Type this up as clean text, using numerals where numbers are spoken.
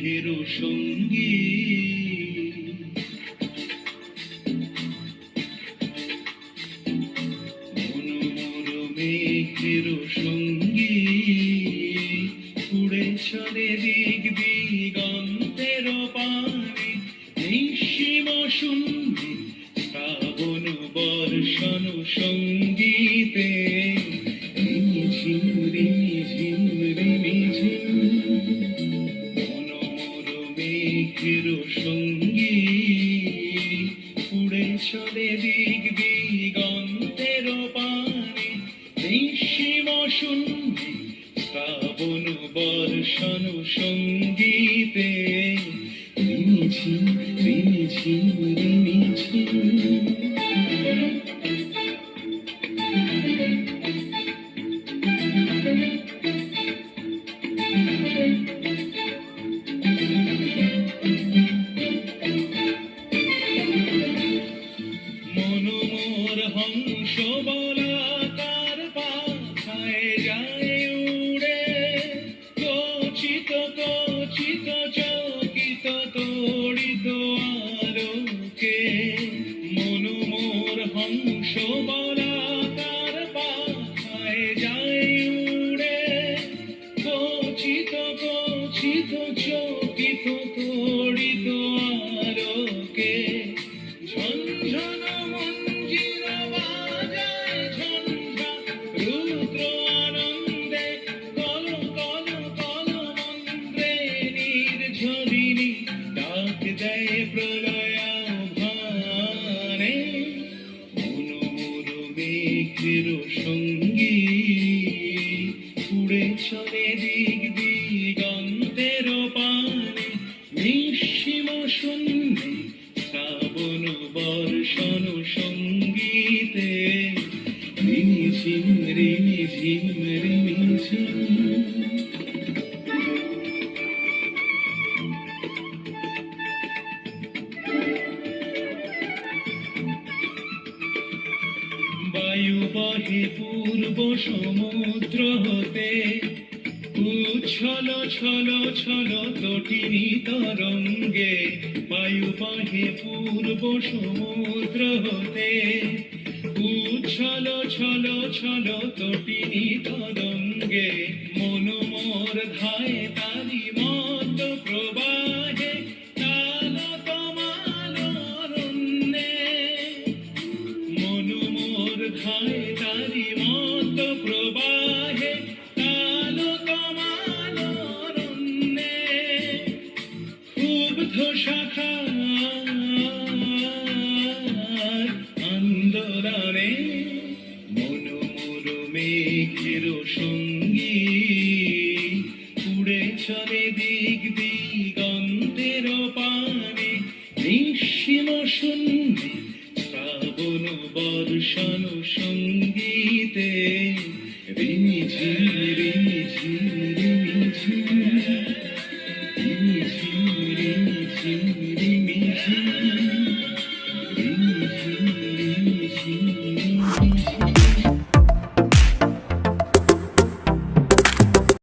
মেঘের সঙ্গী মেঘের সঙ্গী উড়ে চলে দিক দিগন্তের পানে নিঃসীম শূন্যে শ্রাবণ বর্ষণ সঙ্গীতে রিমিঝিম রিমিঝিম রিমিঝিম মনোমর মেঘের সঙ্গী উড়ে চলে দিক দিগন্তের পানে নিঃসীম শূন্যে শ্রাবণ বর্ষণ সঙ্গীতে রিমিঝিম রিমিঝিম রিমিঝিম মনোমর হংস বলাকার পাখায় যায় উড়ে কচিত কচিত চকিত তড়িত আলোকে মনোমর হংস বলাকার পাখায় যায় উড়ে কচিত কচিত চকিত তড়িত আলোকে ঝনঝন মঞ্জির বাজায় ঝঞ্ঝা রুদ্র আনন্দে কল কল কল মন্ত্রে নির্ঝরিণী ডাক দেয় প্রলয়াভানে মনোমর মেঘের সঙ্গী উড়ে চলে দিক দিগন্তের পানে নিঃসীম শূন্যে শ্রাবণ বর্ষণ সঙ্গীতে রিমিঝিম রিমিঝিম রিমিঝিম বায়ু বহে পূর্ব সমুদ্র হতে উচ্ছল ছল ছল তটিনী তরঙ্গে বায়ু বহে পূর্ব সমুদ্র হতে উচ্ছল ছল ছল তটিনী তরঙ্গে মনোমর ধায় তারি মত প্রবাহে তাল তমাল অরণ্যে মনোমর ধায় তারি মত প্রবাহে তাল তমাল অরণ্যে ক্ষুব্ধ শাখার আন্দোলনে মনোমর মেঘের সঙ্গী উড়ে চলে দিক দিগন্তের পানে নিঃসীম শূন্যে শ্রাবণ বর্ষণ সঙ্গী